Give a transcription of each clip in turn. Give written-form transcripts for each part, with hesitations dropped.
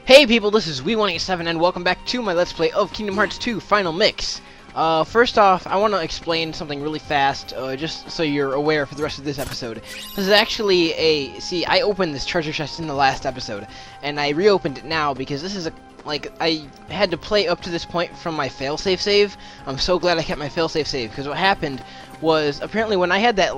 Hey people, this is We187 and welcome back to my Let's Play of Kingdom Hearts 2 Final Mix. First off, I want to explain something really fast, just so you're aware for the rest of this episode. This is actually I opened this treasure chest in the last episode, and I reopened it now because this is I had to play up to this point from my failsafe save. I'm so glad I kept my failsafe save, because what happened was, apparently when I had that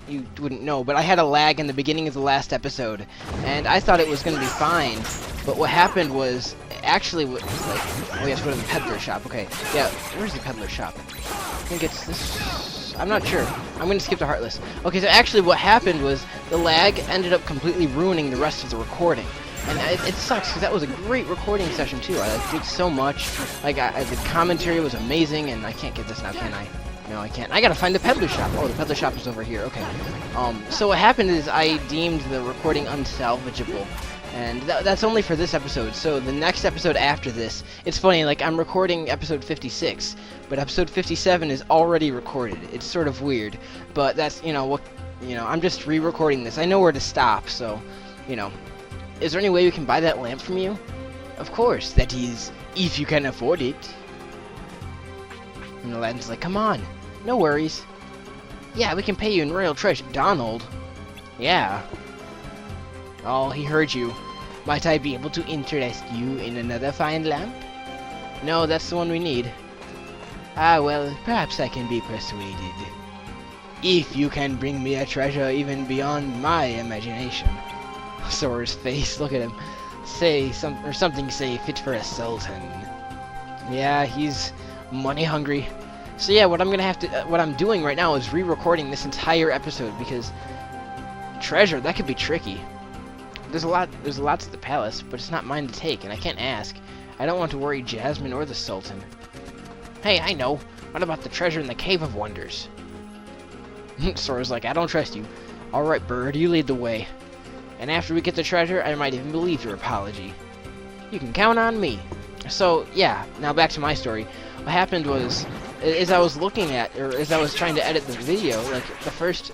you wouldn't know, but I had a lag in the beginning of the last episode, and I thought it was going to be fine, but what happened was, actually, oh, we have to go to the peddler shop, okay, yeah, where's the peddler shop? I think it's this, I'm not sure, I'm going to skip to Heartless. Okay, so actually what happened was, the lag ended up completely ruining the rest of the recording. And it sucks, because that was a great recording session, too. I did so much. The commentary was amazing, and I can't get this now, can I? No, I can't. I gotta find the peddler shop. Oh, the peddler shop is over here. Okay. So what happened is I deemed the recording unsalvageable. And that's only for this episode. So the next episode after this, it's funny, like, I'm recording episode 56, but episode 57 is already recorded. It's sort of weird. But that's, I'm just re-recording this. I know where to stop, so, Is there any way we can buy that lamp from you? Of course, that is, if you can afford it. And Aladdin's like, come on, no worries. Yeah, we can pay you in royal treasure. Donald? Yeah. Oh, he heard you. Might I be able to interest you in another fine lamp? No, that's the one we need. Ah, well, perhaps I can be persuaded. If you can bring me a treasure even beyond my imagination. Sora's face, look at him. Something say fit for a sultan. Yeah, he's money hungry. So yeah, what I'm doing right now is re-recording this entire episode because treasure, that could be tricky. There's a lot to the palace, but it's not mine to take, and I can't ask. I don't want to worry Jasmine or the sultan. Hey, I know. What about the treasure in the Cave of Wonders? Sora's like, I don't trust you. Alright, bird, you lead the way. And after we get the treasure, I might even believe your apology. You can count on me. So, yeah, now back to my story. What happened was, as I was trying to edit the video, like, the first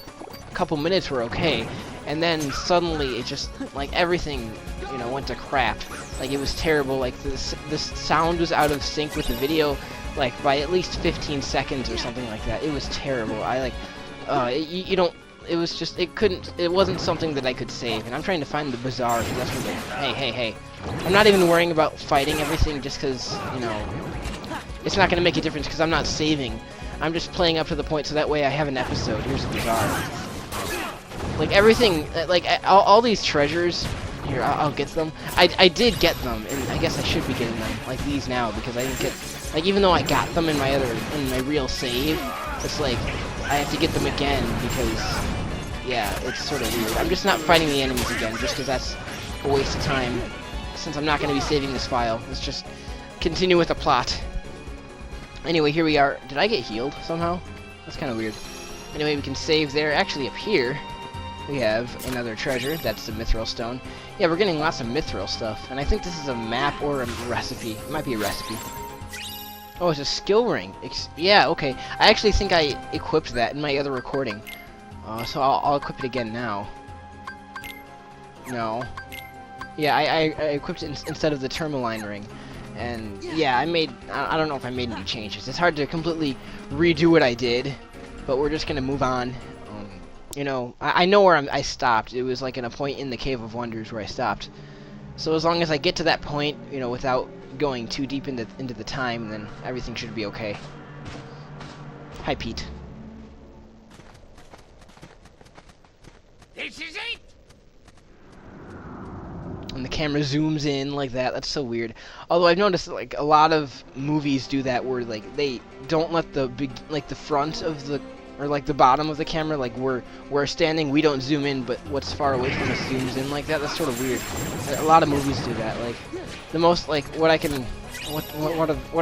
couple minutes were okay, and then suddenly it just, like, everything, went to crap. Like, it was terrible, like, the sound was out of sync with the video, like, by at least 15 seconds or something like that. It was terrible. It wasn't something that I could save, and I'm trying to find the bazaar, because that's where hey. I'm not even worrying about fighting everything just because, it's not going to make a difference because I'm not saving. I'm just playing up to the point so that way I have an episode. Here's the bazaar. Like, everything, like, all these treasures, here, I'll get them. I did get them, and I guess I should be getting them, like these now, because I didn't get, like, even though I got them in my real save, it's like, I have to get them again because, yeah, it's sort of weird. I'm just not fighting the enemies again, just because that's a waste of time. Since I'm not going to be saving this file, let's just continue with the plot. Anyway, here we are. Did I get healed somehow? That's kind of weird. Anyway, we can save there. Actually, up here, we have another treasure. That's the mithril stone. Yeah, we're getting lots of mithril stuff. And I think this is a map or a recipe. It might be a recipe. Oh, it's a skill ring. Yeah, okay. I actually think I equipped that in my other recording. So I'll equip it again now. No. Yeah, I equipped it instead of the tourmaline ring. And yeah, I don't know if I made any changes. It's hard to completely redo what I did, but we're just gonna move on. I know where I stopped. It was like in a point in the Cave of Wonders where I stopped. So as long as I get to that point, without going too deep into the time, then everything should be okay. Hi, Pete. This is it. And the camera zooms in like that. That's so weird. Although I've noticed like a lot of movies do that, where like they don't let the the front of the the bottom of the camera, like we're standing, we don't zoom in, but what's far away from us zooms in like that. That's sort of weird. A lot of movies do that. Like the most what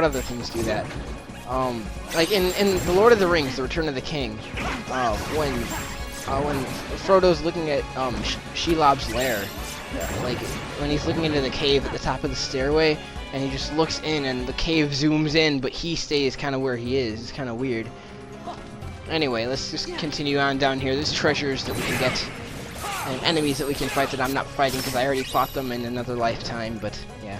other things do that? Like in the Lord of the Rings, The Return of the King, when Frodo's looking at Shelob's lair, like when he's looking into the cave at the top of the stairway, and he just looks in, and the cave zooms in, but he stays kind of where he is. It's kind of weird. Anyway, let's just continue on down here. There's treasures that we can get, and enemies that we can fight that I'm not fighting because I already fought them in another lifetime, but yeah.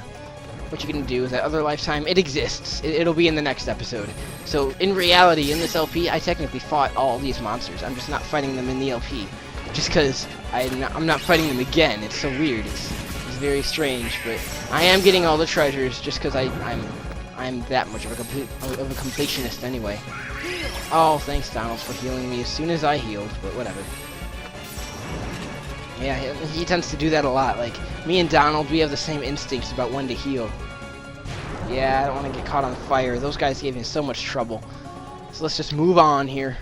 What you can do is that other lifetime, it exists. It'll be in the next episode. So in reality, in this LP, I technically fought all these monsters. I'm just not fighting them in the LP. Just because I'm not fighting them again. It's so weird. It's very strange, but I am getting all the treasures just because I'm that much of a completionist anyway. Oh, thanks Donald for healing me as soon as I healed, but whatever. Yeah, he tends to do that a lot. Like, me and Donald, we have the same instincts about when to heal. Yeah, I don't want to get caught on fire. Those guys gave me so much trouble. So let's just move on here.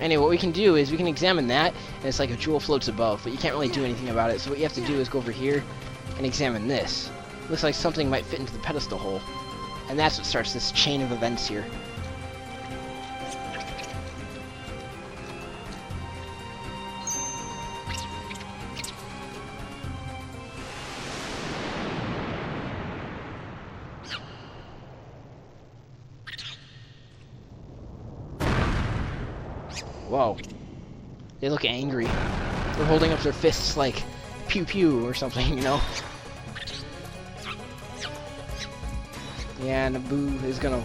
Anyway, what we can do is we can examine that, and it's like a jewel floats above, but you can't really do anything about it. So what you have to do is go over here and examine this. Looks like something might fit into the pedestal hole. And that's what starts this chain of events here. Whoa. They look angry. They're holding up their fists like pew pew or something, you know? Yeah, Naboo is gonna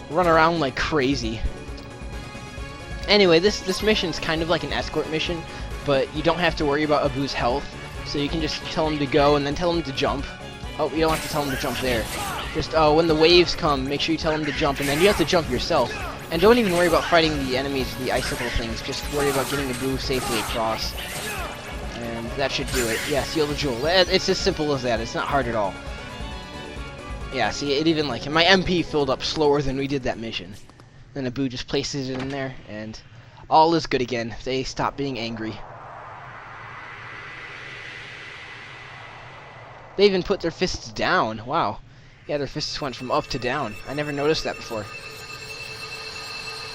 run around like crazy. Anyway, this mission's kind of like an escort mission, but you don't have to worry about Abu's health, so you can just tell him to go and then tell him to jump. Oh, you don't have to tell him to jump there. Just, when the waves come, make sure you tell him to jump, and then you have to jump yourself. And don't even worry about fighting the enemies, the icicle things, just worry about getting Abu safely across. And that should do it. Yeah, seal the jewel. It's as simple as that, it's not hard at all. Yeah, see, it even, like, my MP filled up slower than we did that mission. Then Abu just places it in there, and all is good again. They stop being angry. They even put their fists down. Wow. Yeah, their fists went from up to down. I never noticed that before.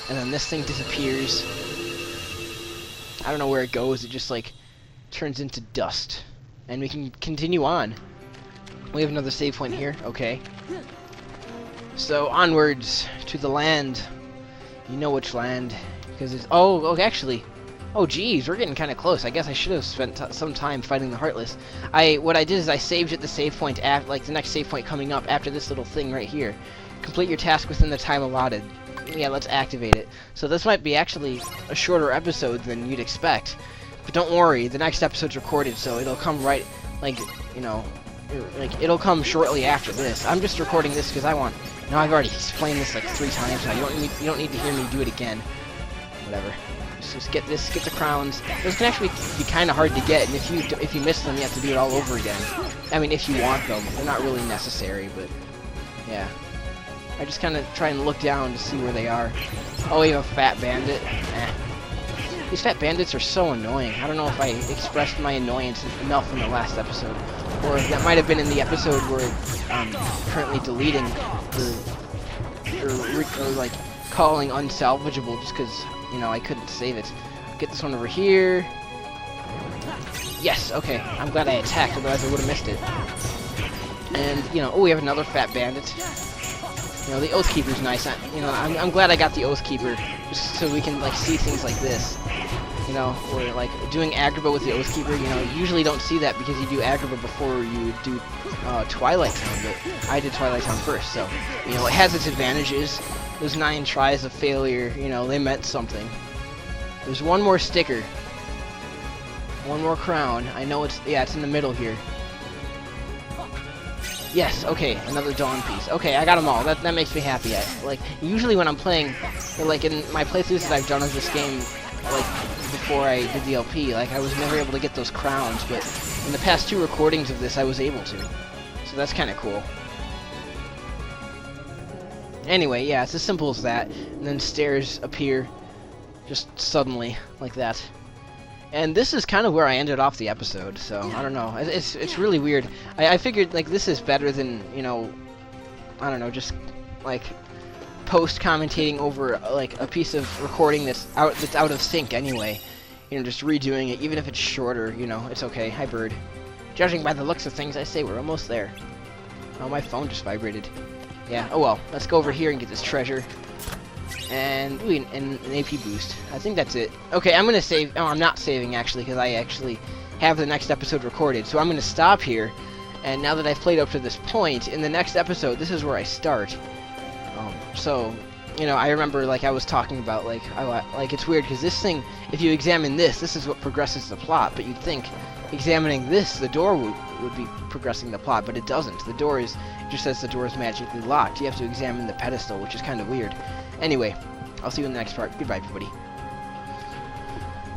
And then this thing disappears. I don't know where it goes. It just, like, turns into dust. And we can continue on. We have another save point here. Okay. So, onwards to the land. You know which land. Because it's... Oh, actually... Oh, geez, we're getting kind of close. I guess I should have spent some time fighting the Heartless. What I did is I saved at the save point, like the next save point coming up after this little thing right here. Complete your task within the time allotted. Yeah, let's activate it. So this might be actually a shorter episode than you'd expect. But don't worry, the next episode's recorded, so it'll come right, like, you know, like, it'll come shortly after this. I'm just recording this because I want... No, I've already explained this like 3 times now. You don't need to hear me do it again. Whatever. Just get the crowns. Those can actually be kind of hard to get, and if you miss them, you have to do it all over again. I mean, if you want them, they're not really necessary, but yeah. I just kind of try and look down to see where they are. Oh, we have a fat bandit. These fat bandits are so annoying. I don't know if I expressed my annoyance enough in the last episode, or that might have been in the episode where I'm currently deleting or like calling unsalvageable just because, you know, I couldn't save it. Get this one over here. Yes, okay. I'm glad I attacked, otherwise I would have missed it. And, you know, oh, we have another fat bandit. You know, the Oathkeeper's nice. I'm glad I got the Oathkeeper, just so we can, like, see things like this. You know, or, like, doing Agrabah with the Oathkeeper, you know, you usually don't see that because you do Agrabah before you do Twilight Town, but I did Twilight Town first, so, you know, it has its advantages. Those 9 tries of failure, you know, they meant something. There's one more sticker. One more crown. I know it's in the middle here. Yes, okay, another Dawn piece. Okay, I got them all. That makes me happy. Like, usually when I'm playing, like in my playthroughs that I've done of this game, like, before I did the LP, like, I was never able to get those crowns, but in the past 2 recordings of this, I was able to. So that's kind of cool. Anyway, yeah, it's as simple as that. And then stairs appear just suddenly, like that. And this is kind of where I ended off the episode, so I don't know. It's really weird. I figured, like, this is better than, you know, I don't know, just, like, post-commentating over, like, a piece of recording that's out of sync anyway. You know, just redoing it, even if it's shorter, you know, it's okay. Hi, bird. Judging by the looks of things, I say we're almost there. Oh, my phone just vibrated. Yeah, oh well. Let's go over here and get this treasure. And, ooh, and an AP boost. I think that's it. Okay, I'm gonna save. Oh, I'm not saving actually, because I actually have the next episode recorded. So I'm gonna stop here. And now that I've played up to this point, in the next episode, this is where I start. So, you know, I remember, like, I was talking about, like, it's weird, because this thing, if you examine this is what progresses the plot, but you'd think examining this, the door would be progressing the plot, but it doesn't. The door is, it just says the door is magically locked. You have to examine the pedestal, which is kind of weird. Anyway, I'll see you in the next part. Goodbye, everybody.